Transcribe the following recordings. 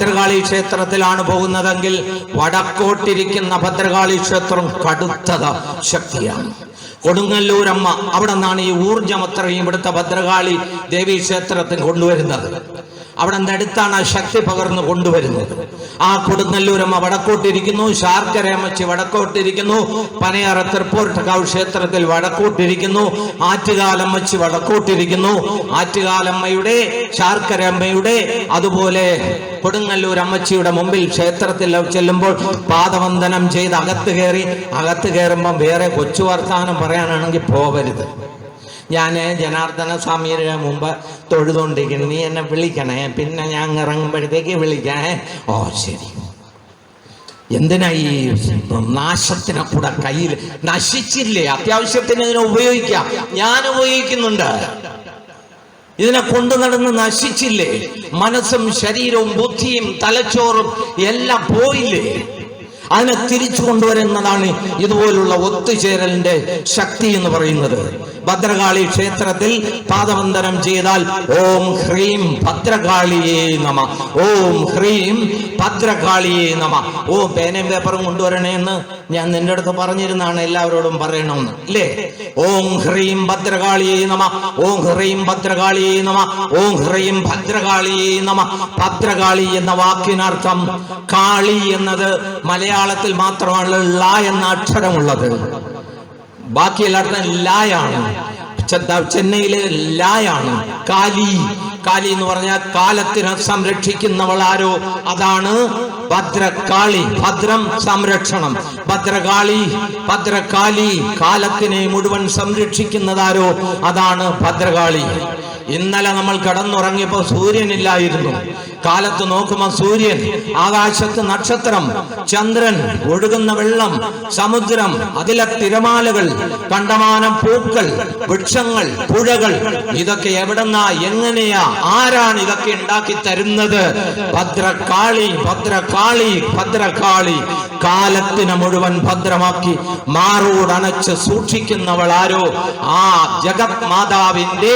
ഭദ്രകാളി ക്ഷേത്രത്തിലാണ് പോകുന്നതെങ്കിൽ വടക്കോട്ടിരിക്കുന്ന ഭദ്രകാളി ക്ഷേത്രം കടുത്ത ശക്തിയാണ്. കൊടുങ്ങല്ലൂരമ്മ, അവിടെ നിന്നാണ് ഈ ഊർജമത്രയും ഇവിടുത്തെ ഭദ്രകാളി ദേവീ ക്ഷേത്രത്തിൽ കൊണ്ടുവരുന്നത്. അവിടെ നിന്നടുത്താണ് ആ ശക്തി പകർന്നു കൊണ്ടുവരുന്നത്. ആ കൊടുങ്ങല്ലൂരമ്മ വടക്കോട്ടിരിക്കുന്നു, ശാർക്കരയമ്മച്ചി വടക്കോട്ടിരിക്കുന്നു, പനയറ തൃപ്പൂർട്ടക്കാവ് ക്ഷേത്രത്തിൽ വടക്കോട്ടിരിക്കുന്നു, ആറ്റുകാലമ്മച്ചി വടക്കോട്ടിരിക്കുന്നു. ആറ്റുകാലമ്മയുടെ, ശാർക്കരയമ്മയുടെ, അതുപോലെ കൊടുങ്ങല്ലൂരമ്മച്ചിയുടെ മുമ്പിൽ ക്ഷേത്രത്തിൽ ചെല്ലുമ്പോൾ പാദവന്ദനം ചെയ്ത് അകത്ത് കയറുമ്പം വേറെ കൊച്ചു വർത്താനം പറയാനാണെങ്കിൽ പോവരുത്. ഞാൻ ജനാർദ്ദന സ്വാമിയുടെ മുമ്പ് തൊഴുതുകൊണ്ടിരിക്കണം, നീ എന്നെ വിളിക്കണേ, പിന്നെ ഞാൻ ഇറങ്ങുമ്പോഴത്തേക്ക് വിളിക്കണേ. ഓ ശരി. എന്തിനാ ഈ നാശത്തിനെ കൂടെ കയ്യിൽ നശിച്ചില്ലേ? അത്യാവശ്യത്തിന് ഇതിനെ ഉപയോഗിക്കാം, ഞാൻ ഉപയോഗിക്കുന്നുണ്ട്. ഇതിനെ കൊണ്ടു നടന്ന് നശിച്ചില്ലേ? മനസ്സും ശരീരവും ബുദ്ധിയും തലച്ചോറും എല്ലാം പോയില്ലേ? അതിനെ തിരിച്ചു കൊണ്ടുവരുന്നതാണ് ഇതുപോലുള്ള ഒത്തുചേരലിന്റെ ശക്തി എന്ന് പറയുന്നത്. ഭദ്രകാളി ക്ഷേത്രത്തിൽ പാദവന്ദനം ചെയ്താൽ ഓം ഹ്രീം ഭദ്രകാളിയേ നമ, ഓം ഹ്രീം ഭദ്രകാളിയേ നമ. ഓ പേനയും പേപ്പറും കൊണ്ടുവരണേന്ന് ഞാൻ നിന്റെ അടുത്ത് പറഞ്ഞിരുന്നാണ്, എല്ലാവരോടും പറയണമെന്ന് അല്ലേ? ഓം ഹ്രീം ഭദ്രകാളിയേ നമ, ഓം ഹ്രീം ഭദ്രകാളിയേ നമ, ഓം ഹ്രീം ഭദ്രകാളിയേ നമ. ഭദ്രകാളി എന്ന വാക്കിനർത്ഥം, കാളി എന്നത് മലയാളത്തിൽ മാത്രമാണ് ല എന്ന അക്ഷരമുള്ളത്. ബാക്കി എല്ലായിടത്തും ലായാണ്. ചെന്നൈയിലെ ലായാണ്. കാലി, കാലി എന്ന് പറഞ്ഞാൽ കാലത്തിനെ സംരക്ഷിക്കുന്നവൾ ആരോ അതാണ് ഭദ്രകാളി. ഭദ്രം സംരക്ഷണം, ഭദ്രകാളി, ഭദ്രകാലി കാലത്തിനെ മുഴുവൻ സംരക്ഷിക്കുന്നതാരോ അതാണ് ഭദ്രകാളി. ഇന്നലെ നമ്മൾ കിടന്നുറങ്ങിയപ്പോൾ സൂര്യനില്ലായിരുന്നു. കാലത്ത് നോക്കുമ്പോൾ സൂര്യൻ, ആകാശത്ത് നക്ഷത്രം, ചന്ദ്രൻ, ഒഴുകുന്ന വെള്ളം, സമുദ്രം, അതിലെ തിരമാലകൾ, കണ്ടമാനം പൂക്കൾ, വൃക്ഷങ്ങൾ, പുഴകൾ, ഇതൊക്കെ എവിടെന്നാ, എങ്ങനെയാ, ആരാണ് ഇതൊക്കെ ഉണ്ടാക്കി തരുന്നത്? ഭദ്രകാളി, ഭദ്രകാളി, ഭദ്രകാളി. കാലത്തിനെ മുഴുവൻ ഭദ്രമാക്കി മാറോടണച്ച് സൂക്ഷിക്കുന്നവൾ ആരോ ആ ജഗത് മാതാവിന്റെ,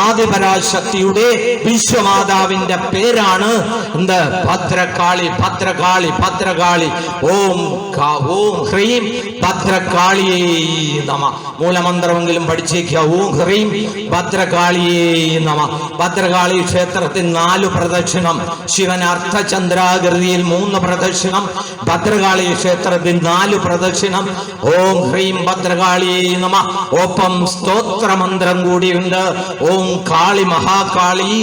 ആദിപരാശക്തിയുടെ, വിശ്വമാതാവിന്റെ പേരാണ് എന്ത്? ഭദ്രകാളി, ഭദ്രകാളി, ഭദ്രകാളി. ഓം ഓം ഹ്രീം ഭദ്രകാളിയേ നമ. മൂലമന്ത്രമെങ്കിലും പഠിച്ചേക്കുക. ഓം ഹ്രീം ഭദ്രകാളിയേ നമ. ഭദ്രകാളി ക്ഷേത്രത്തിൽ 4 പ്രദക്ഷിണം, ശിവൻ അർദ്ധചന്ദ്രാകൃതിയിൽ 3 പ്രദക്ഷിണം, ഭദ്രകാളി ക്ഷേത്രത്തിൽ 4 പ്രദക്ഷിണം. ഓം ഹ്രീം ഭദ്രകാളിയേ നമ. ഒപ്പം സ്തോത്രമന്ത്രം കൂടിയുണ്ട്. ഓം കാളി മഹാകാളി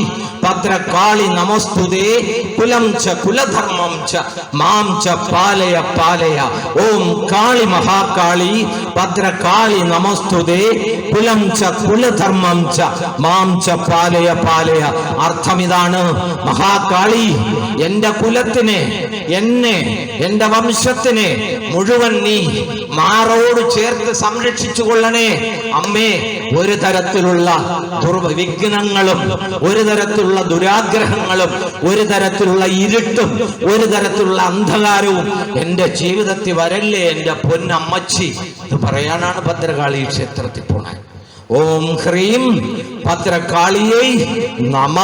ഭദ്രകാളി നമസ്തുതേ കുലം ച കുലധർമ്മം ച മാം ച പാലയ പാലയ. ഓം കാളി മഹാകാളി ഭദ്രകാളി നമസ്തുതേ കുലം ച കുലധർമ്മം ച മാം ച പാലയ പാലയ. അർത്ഥമിതാണ്, മഹാകാളി എന്റെ കുലത്തിനെ, എന്നെ, എന്റെ വംശത്തിനെ മുഴുവൻ നീ മാറോട് ചേർത്ത് സംരക്ഷിച്ചു കൊള്ളണേ അമ്മേ. ഒരു തരത്തിലുള്ള വിഘ്നങ്ങളും, ഒരു തരത്തിലുള്ള ദുരാഗ്രഹങ്ങളും, ഒരു തരത്തിലുള്ള ഇരുട്ടും, ഒരു തരത്തിലുള്ള അന്ധകാരവും എന്റെ ജീവിതത്തിൽ വരല്ലേ എന്റെ പൊന്നമ്മച്ചി. ഇത് പറയാനാണ് ഭദ്രകാളി ക്ഷേത്രത്തിൽ പോണേ. ഓം ഹ്രീം ഭദ്രകാളിയേ നമ.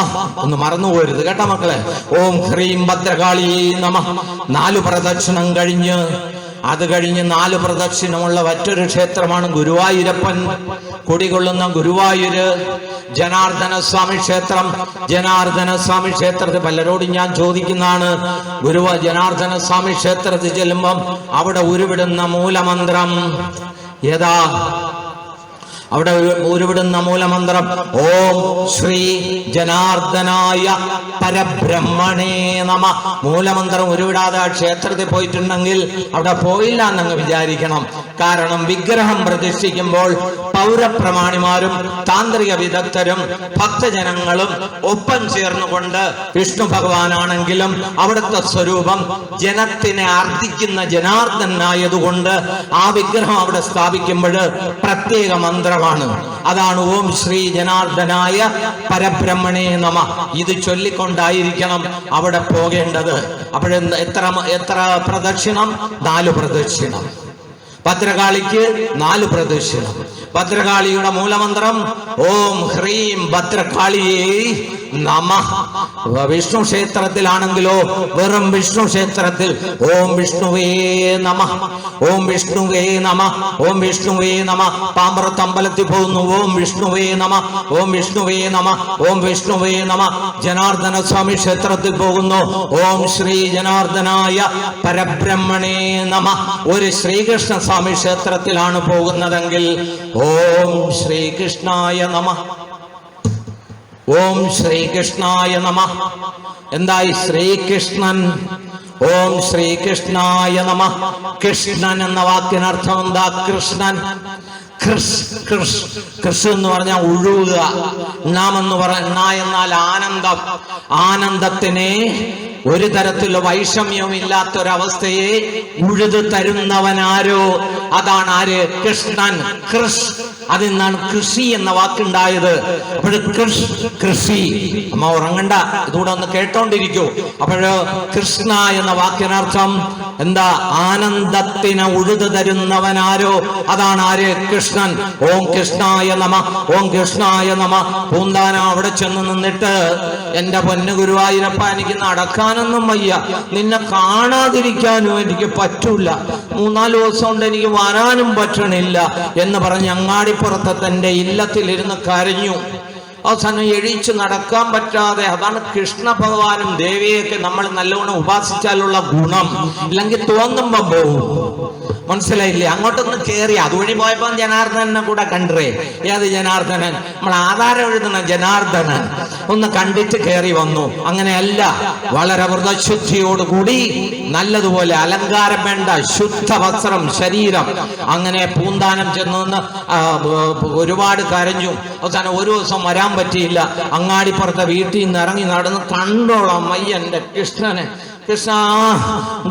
ഒന്ന് മറന്നുപോരുത് കേട്ടോ മക്കളെ. ഓം ഹ്രീം ഭദ്രകാളിയേ നമ. 4 പ്രദക്ഷിണം കഴിഞ്ഞ്, അത് കഴിഞ്ഞ് 4 പ്രദക്ഷിണമുള്ള മറ്റൊരു ക്ഷേത്രമാണ് ഗുരുവായൂരപ്പൻ കുടികൊള്ളുന്ന ഗുരുവായൂര് ജനാർദ്ദന സ്വാമി ക്ഷേത്രം. ജനാർദ്ദന സ്വാമി ക്ഷേത്രത്തിൽ പലരോടും ഞാൻ ചോദിക്കുന്നതാണ്, ജനാർദ്ദന സ്വാമി ക്ഷേത്രത്തിൽ ചെല്ലുമ്പം അവിടെ ഉരുവിടുന്ന മൂലമന്ത്രം ഏതാ? അവിടെ ഉരുവിടുന്ന മൂലമന്ത്രം ഓം ശ്രീ ജനാർദ്ദനായ പരബ്രഹ്മണേ നമ. മൂലമന്ത്രം ഉരുവിടാതെ ആ ക്ഷേത്രത്തിൽ പോയിട്ടുണ്ടെങ്കിൽ അവിടെ പോയില്ല എന്നങ്ങ് വിചാരിക്കണം. കാരണം വിഗ്രഹം പ്രതിഷ്ഠിക്കുമ്പോൾ പൗരപ്രമാണിമാരും താന്ത്രിക വിദഗ്ധരും ഭക്തജനങ്ങളും ഒപ്പം ചേർന്നുകൊണ്ട്, വിഷ്ണു ഭഗവാനാണെങ്കിലും അവിടുത്തെ സ്വരൂപം ജനത്തിനെ അർത്ഥിക്കുന്ന ജനാർദ്ദനായതുകൊണ്ട് ആ വിഗ്രഹം അവിടെ സ്ഥാപിക്കുമ്പോൾ പ്രത്യേക മന്ത്രമാണ്. അതാണ് ഓം ശ്രീ ജനാർദ്ദനായ പരബ്രഹ്മണേ നമ. ഇത് ചൊല്ലിക്കൊണ്ടായിരിക്കണം അവിടെ പോകേണ്ടത്. അപ്പോഴെ എത്ര പ്രദക്ഷിണം? 4 പ്രദക്ഷിണം. ഭദ്രകാളിക്ക് 4 പ്രദക്ഷിണം, ഭദ്രകാളിയുടെ മൂലമന്ത്രം ഓം ഹ്രീം ഭദ്രകാളിയേ നമഃ. വിഷ്ണു ക്ഷേത്രത്തിലാണെങ്കിലോ വെറും വിഷ്ണു ക്ഷേത്രത്തിൽ ഓം വിഷ്ണുവേ നമഃ, ഓം വിഷ്ണുവേ നമഃ, ഓം വിഷ്ണുവേ നമഃ. പാമ്പറത്ത് അമ്പലത്തിൽ പോകുന്നു, ഓം വിഷ്ണുവേ നമഃ, ഓം വിഷ്ണുവേ നമഃ, ഓം വിഷ്ണുവേ നമഃ. ജനാർദ്ദന സ്വാമി ക്ഷേത്രത്തിൽ പോകുന്നു, ഓം ശ്രീ ജനാർദ്ദനായ പരബ്രഹ്മണേ നമഃ. ഒരു ശ്രീകൃഷ്ണ സ്വാമി ക്ഷേത്രത്തിലാണ് പോകുന്നതെങ്കിൽ ഓം ശ്രീകൃഷ്ണായ നമഃ, ഓം ശ്രീകൃഷ്ണായ നമഃ. എന്തായി ശ്രീകൃഷ്ണൻ? ഓം ശ്രീകൃഷ്ണായ നമഃ. കൃഷ്ണൻ എന്ന വാക്കിനർത്ഥം എന്താ? കൃഷ്ണൻ. കൃഷ് എന്ന് പറഞ്ഞാൽ ഒഴുകുക. നാമെന്ന് പറഞ്ഞ എന്നാൽ ആനന്ദം. ആനന്ദത്തിനെ ഒരു തരത്തിലുള്ള വൈഷമ്യവും ഇല്ലാത്തൊരവസ്ഥയെ ഉഴുതു തരുന്നവനാരോ അതാണ് ആര്? കൃഷ്ണൻ. കൃഷ്, അതിൽ നിന്നാണ് കൃഷി എന്ന വാക്കുണ്ടായത്. അപ്പോഴ് കൃഷി. അമ്മ ഉറങ്ങണ്ട, ഇതുകൂടെ ഒന്ന് കേട്ടോണ്ടിരിക്കൂ. അപ്പോഴ് കൃഷ്ണ എന്ന വാക്കിനർത്ഥം എന്താ? ആനന്ദത്തിനെ ഉഴുതു തരുന്നവനാരോ അതാണ് ആര്? കൃഷ്ണൻ. ഓം കൃഷ്ണായ നമഃ, ഓം കൃഷ്ണായ നമഃ. പൂന്താനം അവിടെ ചെന്ന് നിന്നിട്ട് എന്റെ പൊന്നു ഗുരുവായൂരപ്പ, എനിക്ക് നടക്കാനൊന്നും വയ്യ, നിന്നെ കാണാതിരിക്കാനും എനിക്ക് പറ്റൂല, 3-4 ദിവസം കൊണ്ട് എനിക്ക് വരാനും പറ്റണില്ല എന്ന് പറഞ്ഞ് അങ്ങാടിപ്പുറത്തെ തന്റെ ഇല്ലത്തിലിരുന്ന് കരഞ്ഞു. അവസാനം എഴീച്ച് നടക്കാൻ പറ്റാതെ. അതാണ് കൃഷ്ണ ഭഗവാനും ദേവിയൊക്കെ നമ്മൾ നല്ലവണ്ണം ഉപാസിച്ചാലുള്ള ഗുണം. ഇല്ലെങ്കിൽ തോന്നുമ്പോ പോവും. മനസ്സിലായില്ലേ? അങ്ങോട്ടൊന്ന് കേറി അതുവഴി പോയപ്പോ ജനാർദ്ദനെ കൂടെ കണ്ടേ. ഏത് ജനാർദ്ദനൻ? നമ്മൾ ആധാരം എഴുതുന്ന ജനാർദ്ദനൻ. ഒന്ന് കണ്ടിട്ട് കയറി വന്നു. അങ്ങനെയല്ല, വളരെ വ്രതശുദ്ധിയോടുകൂടി നല്ലതുപോലെ അലങ്കാരം വേണ്ട ശുദ്ധ വസ്ത്രം, ശരീരം. അങ്ങനെ പൂന്താനം ചെന്ന് ഒരുപാട് കരഞ്ഞു. അവസാനം ഒരു ദിവസം വരാൻ പറ്റിയില്ല. അങ്ങാടിപ്പുറത്തെ വീട്ടിൽ നിന്ന് ഇറങ്ങി നടന്ന് കണ്ടോളാം മയ്യന്റെ കൃഷ്ണനെ. കൃഷ്ണ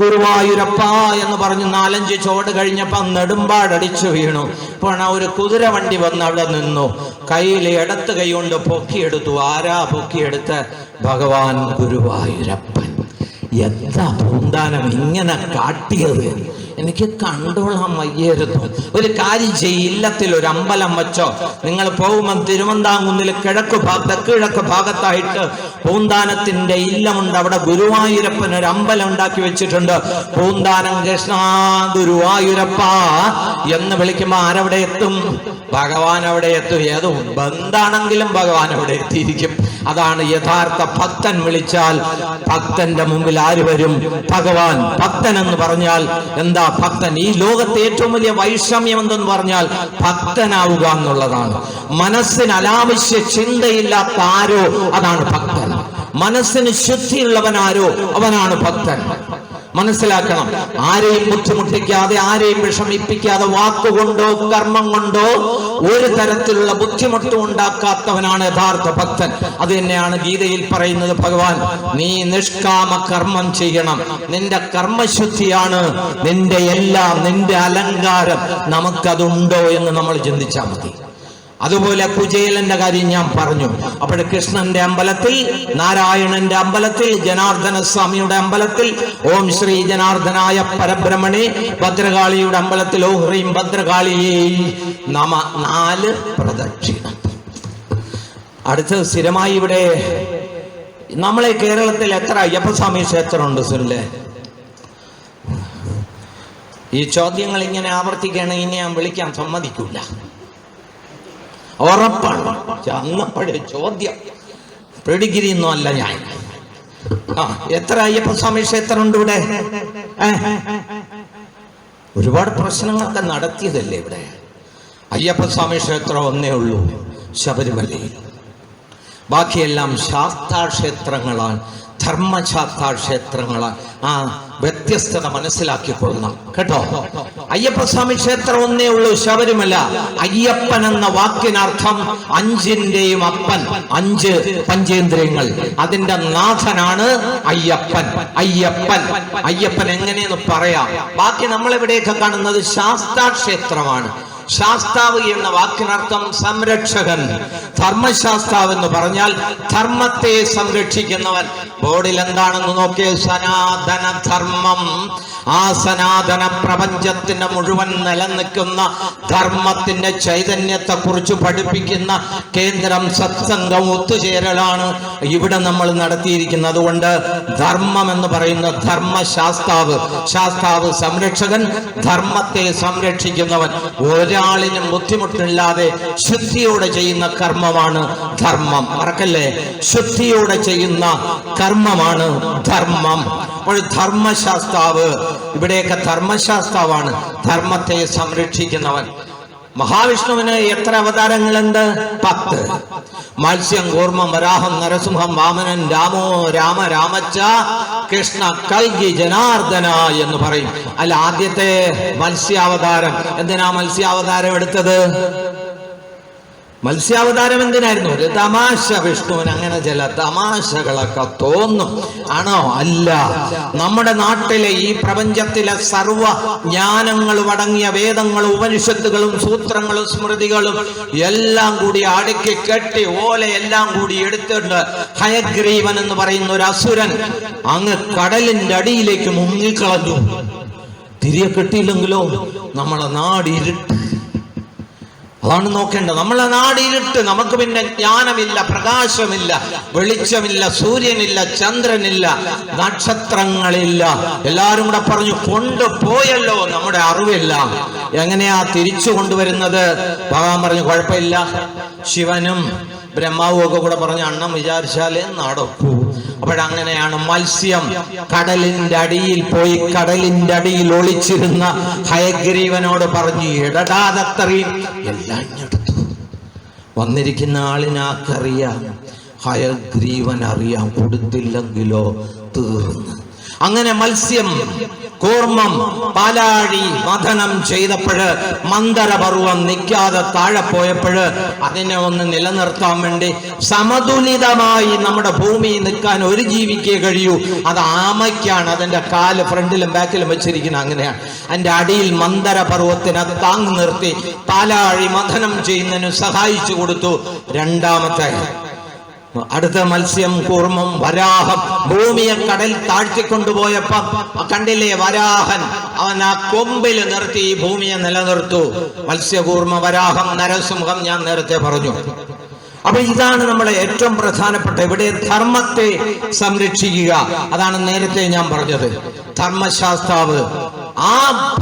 ഗുരുവായൂരപ്പ എന്ന് പറഞ്ഞ് 4-5 ചോട് കഴിഞ്ഞപ്പോ നെടുമ്പാടടിച്ചു വീണു. അപ്പോൾ ഒരു കുതിര വണ്ടി വന്ന് അവിടെ നിന്നു. കയ്യിൽ ഇടത്ത് കൈ കൊണ്ട് പൊക്കിയെടുത്തു. ആരാ പൊക്കിയെടുത്ത്? ഭഗവാൻ ഗുരുവായൂരപ്പൻ. എന്താ പൂന്താനം ഇങ്ങനെ കാട്ടിയത്? എനിക്ക് കണ്ടോളാൻ വയ്യായിരുന്നു. ഒരു കാര്യം ചെയ്യില്ലത്തിൽ ഒരു അമ്പലം വെച്ചോ. നിങ്ങൾ പോകുമ്പോൾ തിരുവന്താംകുന്നിൽ തെക്ക് ഭാഗത്തായിട്ട് പൂന്താനത്തിന്റെ ഇല്ലമുണ്ട്. അവിടെ ഗുരുവായൂരപ്പൻ ഒരു അമ്പലം ഉണ്ടാക്കി വെച്ചിട്ടുണ്ട്. പൂന്താനം കൃഷ്ണ ഗുരുവായൂരപ്പ എന്ന് വിളിക്കുമ്പോൾ ആരവിടെ എത്തും? ഭഗവാൻ അവിടെ എത്തും. ഏതോ ബന്ധാണെങ്കിലും ഭഗവാൻ അവിടെ എത്തിയിരിക്കും. അതാണ് യഥാർത്ഥ ഭക്തൻ. വിളിച്ചാൽ ഭക്തന്റെ മുമ്പിൽ ആര് വരും? ഭഗവാൻ. ഭക്തൻ എന്ന് പറഞ്ഞാൽ എന്താ? ഭക്തൻ. ഈ ലോകത്തെ ഏറ്റവും വലിയ വൈഷമ്യം എന്തെന്ന് പറഞ്ഞാൽ ഭക്തനാവുക എന്നുള്ളതാണ്. മനസ്സിന് അനാവശ്യ ചിന്തയില്ലാത്ത ആരോ അതാണ് ഭക്തൻ. മനസ്സിന് ശുദ്ധിയുള്ളവനാരോ അവനാണ് ഭക്തൻ. മനസ്സിലാക്കണം. ആരെയും ബുദ്ധിമുട്ടിക്കാതെ, ആരെയും വിഷമിപ്പിക്കാതെ, വാക്കുകൊണ്ടോ കർമ്മം കൊണ്ടോ ഒരു തരത്തിലുള്ള ബുദ്ധിമുട്ടും ഉണ്ടാക്കാത്തവനാണ് യഥാർത്ഥ ഭക്തൻ. അത് തന്നെയാണ് ഗീതയിൽ പറയുന്നത്. ഭഗവാൻ, നീ നിഷ്കാമ കർമ്മം ചെയ്യണം. നിന്റെ കർമ്മശുദ്ധിയാണ് നിന്റെ എല്ലാം, നിന്റെ അലങ്കാരം. നമുക്കതുണ്ടോ എന്ന് നമ്മൾ ചിന്തിച്ചാൽ മതി. അതുപോലെ കുചേലന്റെ കാര്യം ഞാൻ പറഞ്ഞു. അപ്പോൾ കൃഷ്ണന്റെ അമ്പലത്തിൽ, നാരായണന്റെ അമ്പലത്തിൽ, ജനാർദ്ദന സ്വാമിയുടെ അമ്പലത്തിൽ ഓം ശ്രീ ജനാർദ്ദനായ പരബ്രഹ്മണേ, ഭദ്രകാളിയുടെ അമ്പലത്തിൽ ഓം ഹ്രീം ഭദ്രകാളിയേ നമ 4 പ്രദക്ഷിണം. അടുത്ത സ്ഥിരമായി ഇവിടെ നമ്മളെ കേരളത്തിൽ എത്ര അയ്യപ്പസ്വാമി ക്ഷേത്രമുണ്ട് സുനിലെ? ഈ ചോദ്യങ്ങൾ ഇങ്ങനെ ആവർത്തിക്കുകയാണെങ്കിൽ ഇനി ഞാൻ വിളിക്കാൻ സമ്മതിക്കൂല. ഉറപ്പാണ്. അന്നപ്പോഴേ ചോദ്യം, പെഡിഗിരി ഒന്നും അല്ല ഞാൻ. എത്ര അയ്യപ്പസ്വാമി ക്ഷേത്രമുണ്ട് ഇവിടെ? ഒരുപാട് പ്രശ്നങ്ങളൊക്കെ നടത്തിയതല്ലേ ഇവിടെ. അയ്യപ്പസ്വാമി ക്ഷേത്രം ഒന്നേ ഉള്ളൂ, ശബരിമലയിൽ. ബാക്കിയെല്ലാം ശാസ്താക്ഷേത്രങ്ങളാണ്, ധർമ്മശാസ്താക്ഷേത്രങ്ങളാണ്. വ്യത്യസ്തത മനസ്സിലാക്കിക്കൊള്ളണം കേട്ടോ. അയ്യപ്പസ്വാമി ക്ഷേത്രം ഒന്നേ ഉള്ളൂ, ശബരിമല. അയ്യപ്പൻ എന്ന വാക്കിനർത്ഥം 5ന്റെയും അപ്പൻ, 5 പഞ്ചേന്ദ്രിയങ്ങൾ, അതിന്റെ നാഥനാണ് അയ്യപ്പൻ. അയ്യപ്പൻ അയ്യപ്പൻ എങ്ങനെയെന്ന് പറയാം. ബാക്കി നമ്മളെവിടെയൊക്കെ കാണുന്നത് ശാസ്താക്ഷേത്രമാണ്. ശാസ്താവ് എന്ന വാക്കിനർത്ഥം സംരക്ഷകൻ. ധർമ്മശാസ്താവ് എന്ന് പറഞ്ഞാൽ ധർമ്മത്തെ സംരക്ഷിക്കുന്നവൻ. ബോർഡിൽ എന്താണെന്ന് നോക്കിയ സനാതന ധർമ്മം ആ സനാതന പ്രപഞ്ചത്തിന്റെ മുഴുവൻ നിലനിൽക്കുന്ന ധർമ്മത്തിന്റെ ചൈതന്യത്തെ കുറിച്ച് പഠിപ്പിക്കുന്ന കേന്ദ്രം സത്സംഗം ഒത്തുചേരലാണ് ഇവിടെ നമ്മൾ നടത്തിയിരിക്കുന്നത്. അതുകൊണ്ട് ധർമ്മം എന്ന് പറയുന്ന ധർമ്മശാസ്താവ്, ശാസ്താവ് സംരക്ഷകൻ, ധർമ്മത്തെ സംരക്ഷിക്കുന്നവൻ, ഒരാളിനും ബുദ്ധിമുട്ടില്ലാതെ ശുദ്ധിയോടെ ചെയ്യുന്ന കർമ്മമാണ് ധർമ്മം. മറക്കല്ലേ, ശുദ്ധിയോടെ ചെയ്യുന്ന കർമ്മമാണ് ധർമ്മം. അപ്പോൾ ധർമ്മശാസ്താവ്, ഇവിടെയൊക്കെ ധർമ്മശാസ്താവാണ്, ധർമ്മത്തെ സംരക്ഷിക്കുന്നവൻ. മഹാവിഷ്ണുവിന് എത്ര അവതാരങ്ങളുണ്ട്? 10. മത്സ്യം, കൂർമ്മം, വരാഹം, നരസിംഹം, വാമനൻ, രാമോ രാമ, രാമച്ച, കൃഷ്ണ, കൽകി, ജനാർദ്ദന എന്ന് പറയും. അല്ല, ആദ്യത്തെ മത്സ്യാവതാരം, എന്തിനാ മത്സ്യാവതാരം എടുത്തത്? മത്സ്യാവതാരം എന്തിനായിരുന്നു? ഒരു തമാശ. വിഷ്ണുവിന് അങ്ങനെ ചില തമാശകളൊക്കെ തോന്നും. ആണോ? അല്ല. നമ്മുടെ നാട്ടിലെ ഈ പ്രപഞ്ചത്തിലെ സർവ ജ്ഞാനങ്ങളും അടങ്ങിയ വേദങ്ങളും ഉപനിഷത്തുകളും സൂത്രങ്ങളും സ്മൃതികളും എല്ലാം കൂടി അടുക്കി കെട്ടി ഓലയെല്ലാം കൂടി എടുത്തിട്ട് ഹയഗ്രീവൻ എന്ന് പറയുന്ന ഒരു അസുരൻ അങ്ങ് കടലിന്റെ അടിയിലേക്ക് മുങ്ങിക്കളഞ്ഞു. തിരികെ കിട്ടിയില്ലെങ്കിലോ നമ്മളെ നാട് ഇരുട്ട്. അതാണ് നോക്കേണ്ടത്. നമ്മളെ നാട് ഇരുട്ട്. നമുക്ക് പിന്നെ ജ്ഞാനമില്ല, പ്രകാശമില്ല, വെളിച്ചമില്ല, സൂര്യനില്ല, ചന്ദ്രനില്ല, നക്ഷത്രങ്ങളില്ല. എല്ലാരും കൂടെ പറഞ്ഞു കൊണ്ടുപോയല്ലോ നമ്മുടെ അറിവെല്ലാം. എങ്ങനെയാ തിരിച്ചു കൊണ്ടുവരുന്നത്? ഭഗവാൻ പറഞ്ഞു കുഴപ്പമില്ല. ശിവനും ബ്രഹ്മാവും ഒക്കെ കൂടെ പറഞ്ഞു അണ്ണം വിചാരിച്ചാലേ നടക്കൂ. അപ്പോഴങ്ങനെയാണ് മത്സ്യം കടലിന്റെ അടിയിൽ പോയി കടലിന്റെ അടിയിൽ ഒളിച്ചിരുന്ന ഹയഗ്രീവനോട് പറഞ്ഞു ഇടടാതത്രയും എല്ലാം എടുത്തു. വന്നിരിക്കുന്ന ആളിനാക്കറിയാം, ഹയഗ്രീവൻ അറിയാം, കൊടുത്തില്ലെങ്കിലോ തീർന്നു. അങ്ങനെ മത്സ്യം, കൂർമ്മം, പാലാഴി മഥനം ചെയ്തപ്പോഴ് മന്ദരപർവ്വം നിൽക്കാതെ താഴെ പോയപ്പോഴ് അതിനെ ഒന്ന് നിലനിർത്താൻ വേണ്ടി സമതുലിതമായി നമ്മുടെ ഭൂമി നിൽക്കാൻ ഒരു ജീവിക്കേ കഴിയൂ. അത് ആമയ്ക്കാണ്. അതിന്റെ കാല് ഫ്രണ്ടിലും ബാക്കിലും വെച്ചിരിക്കുന്നത്. അങ്ങനെയാണ്. അതിന്റെ അടിയിൽ മന്ദരപർവ്വത്തിനെ താങ്ങി നിർത്തി പാലാഴി മഥനം ചെയ്യുന്നതിന് സഹായിച്ചു കൊടുത്തു. രണ്ടാമത്തെ അടുത്ത മത്സ്യം, കൂർമ്മം, വരാഹം ഭൂമിയെ കടൽ താഴ്ത്തിക്കൊണ്ടുപോയപ്പോ കണ്ടില്ലേ, വരാഹൻ അവൻ ആ കൊമ്പിൽ നിർത്തി ഈ ഭൂമിയെ നിലനിർത്തു. മത്സ്യകൂർമ്മ, വരാഹം, നരസിംഹം ഞാൻ നേരത്തെ പറഞ്ഞു. അപ്പൊ ഇതാണ് നമ്മുടെ ഏറ്റവും പ്രധാനപ്പെട്ട, ഇവിടെ ധർമ്മത്തെ സംരക്ഷിക്കുക. അതാണ് നേരത്തെ ഞാൻ പറഞ്ഞത്. ധർമ്മശാസ്താവ് ആ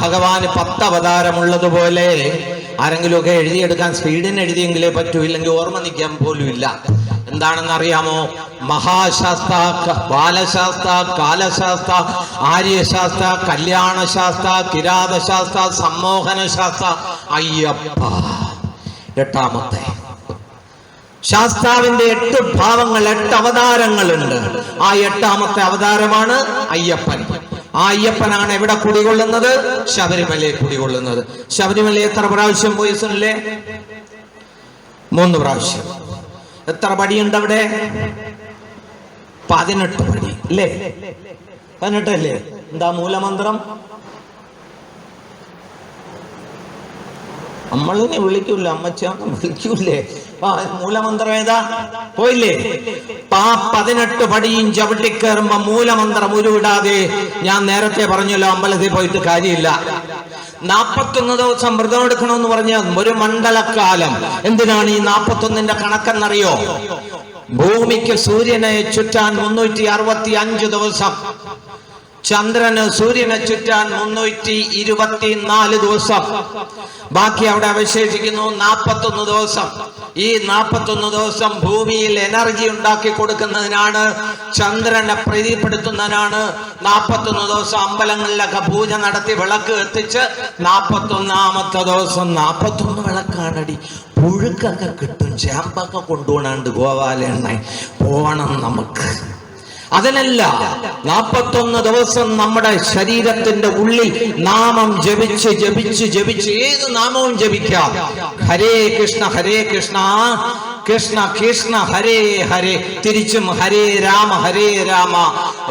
ഭഗവാന് 10 അവതാരമുള്ളതുപോലെ ആരെങ്കിലുമൊക്കെ എഴുതിയെടുക്കാൻ സ്പീഡിന് എഴുതിയെങ്കിലേ പറ്റൂ, ഇല്ലെങ്കിൽ ഓർമ്മ നിൽക്കാൻ പോലും ഇല്ല. എന്താണെന്ന് അറിയാമോ? മഹാശാസ്ത്ര, ബാലശാസ്ത്ര, കാലശാസ്ത്ര, ആര്യശാസ്ത്ര, കല്യാണശാസ്ത്ര, കിരാതശാസ്ത്ര, സമ്മോഹനശാസ്ത്ര, അയ്യപ്പ. 8ാമത്തെ ശാസ്താവിന്റെ 8 ഭാവങ്ങൾ, 8 അവതാരങ്ങളുണ്ട്. ആ 8ാമത്തെ അവതാരമാണ് അയ്യപ്പൻ. ആ അയ്യപ്പനാണ് എവിടെ കുടികൊള്ളുന്നത്? ശബരിമലയെ കുടികൊള്ളുന്നത്. ശബരിമല എത്ര പ്രാവശ്യം പോയി സുനില്ലേ? 3 പ്രാവശ്യം. എത്ര പടിയുണ്ട് അവിടെ? 18 പടി അല്ലേ? 18 അല്ലേ? എന്താ മൂലമന്ത്രം? നമ്മളിനെ വിളിക്കൂല, അമ്മച്ചാന്ന് വിളിക്കൂലേ? മൂലമന്ത്രം ഏതാ? പോയില്ലേ? 18 പടിയും ചവിട്ടിക്കേറുമ്പോ മൂലമന്ത്രം ഉരുവിടാതെ, ഞാൻ നേരത്തെ പറഞ്ഞല്ലോ, അമ്പലത്തിൽ പോയിട്ട് കാര്യമില്ല. 41 ദിവസം വ്രതം എടുക്കണമെന്ന് പറഞ്ഞ ഒരു മണ്ഡലക്കാലം. എന്തിനാണ് ഈ 41ന്റെ കണക്കെന്നറിയോ? ഭൂമിക്ക് സൂര്യനെ ചുറ്റാൻ 365 ദിവസം, ചന്ദ്രന് സൂര്യനെ ചുറ്റാൻ 324 ദിവസം, ബാക്കി അവിടെ അവശേഷിക്കുന്നു 41 ദിവസം. ഈ 41 ദിവസം ഭൂമിയിൽ എനർജി ഉണ്ടാക്കി കൊടുക്കുന്നതിനാണ്, ചന്ദ്രനെ പ്രീതിപ്പെടുത്തുന്നതിനാണ്. 41 ദിവസം അമ്പലങ്ങളിലൊക്കെ പൂജ നടത്തി വിളക്ക് എത്തിച്ച് 41ാമത്തെ ദിവസം 41 വിളക്കാണടി. പുഴുക്കൊക്കെ കിട്ടും, ചേമ്പൊക്കെ കൊണ്ടുപോകണുണ്ട്, ഗോപാലെണ്ണ പോകണം നമുക്ക്. അതിനല്ല, 41 ദിവസം നമ്മുടെ ശരീരത്തിന്റെ ഉള്ളിൽ നാമം ജപിച്ച് ജപിച്ച് ജപിച്ച് ഏത് നാമവും ജപിക്കാം. ഹരേ കൃഷ്ണ ഹരേ കൃഷ്ണ കൃഷ്ണ കൃഷ്ണ ഹരേ ഹരേ, തിരിച്ചും ഹരേ രാമ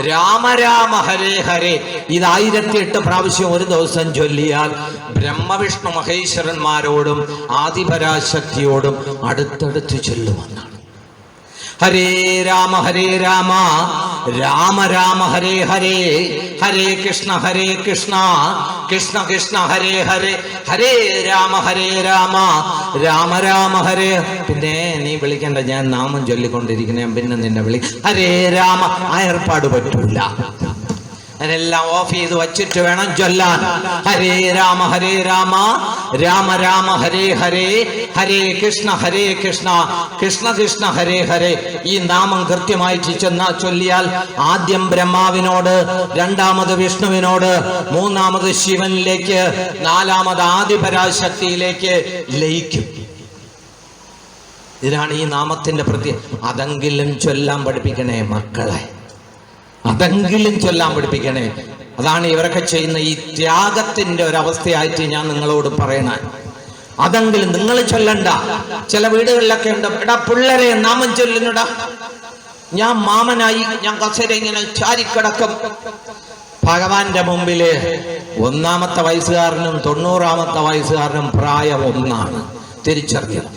രാമ രാമ ഹരേ ഹരേ. ഇത് 1008 പ്രാവശ്യം ഒരു ദിവസം ചൊല്ലിയാൽ ബ്രഹ്മവിഷ്ണു മഹേശ്വരന്മാരോടും ആദിപരാശക്തിയോടും അടുത്തടുത്ത് ചൊല്ലുമെന്നാണ്. ഹരേ രാമ രാമ രാമ ഹരേ ഹരേ ഹരേ കൃഷ്ണ കൃഷ്ണ കൃഷ്ണ ഹരേ ഹരേ ഹരേ രാമ രാമ രാമ ഹരേ. പിന്നെ നീ വിളിക്കണ്ട, ഞാൻ നാമം ചൊല്ലിക്കൊണ്ടിരിക്കുന്ന, പിന്നെ നിന്നെ വിളി ഹരേ രാമ. ആ ഏർപ്പാട് പറ്റൂല. അതിനെല്ലാം ഓഫ് ചെയ്ത് വച്ചിട്ട് വേണം ചൊല്ലാൻ. ഹരേ രാമ രാമ രാമ ഹരേ ഹരേ ഹരേ കൃഷ്ണ കൃഷ്ണ കൃഷ്ണ ഹരേ ഹരേ. ഈ നാമം കൃത്യമായിട്ട് ചൊല്ലിയാൽ ആദ്യം ബ്രഹ്മാവിനോട്, രണ്ടാമത് വിഷ്ണുവിനോട്, മൂന്നാമത് ശിവനിലേക്ക്, നാലാമത് ആദിപരാശക്തിയിലേക്ക് ലയിക്കും. ഇതിനാണ് ഈ നാമത്തിന്റെ അതെങ്കിലും ചൊല്ലാൻ പഠിപ്പിക്കണേ മക്കളെ, അതെങ്കിലും ചൊല്ലാൻ പഠിപ്പിക്കണേ. അതാണ് ഇവരൊക്കെ ചെയ്യുന്ന ഈ ത്യാഗത്തിന്റെ ഒരവസ്ഥയായിട്ട് ഞാൻ നിങ്ങളോട് പറയണ. അതെങ്കിലും നിങ്ങൾ ചൊല്ലണ്ട. ചില വീടുകളിലൊക്കെ ഉണ്ട്, എടാ പിള്ളേരെ നാമം ചൊല്ലുന്നടാ, ഞാൻ മാമനായി ഞാൻ കസേര ഇങ്ങനെ ചാരിക്കിടക്കും. ഭഗവാന്റെ മുമ്പില് 1-ാമത്തെ വയസ്സുകാരനും 90-ാമത്തെ വയസ്സുകാരനും പ്രായം ഒന്നാണ്. തിരിച്ചറിയണം.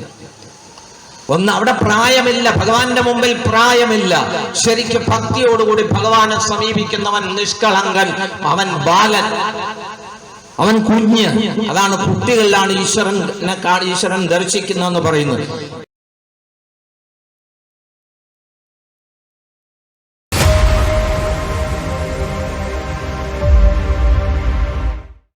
അവിടെ പ്രായമില്ല, ഭഗവാന്റെ മുമ്പിൽ പ്രായമില്ല. ശരിക്കും ഭക്തിയോടുകൂടി ഭഗവാനെ സമീപിക്കുന്നവൻ നിഷ്കളങ്കൻ, അവൻ ബാലൻ, അവൻ കുഞ്ഞ്. അതാണ് കുട്ടികളിലാണ് ഈശ്വരൻ ദർശിക്കുന്നതെന്ന് പറയുന്നത്.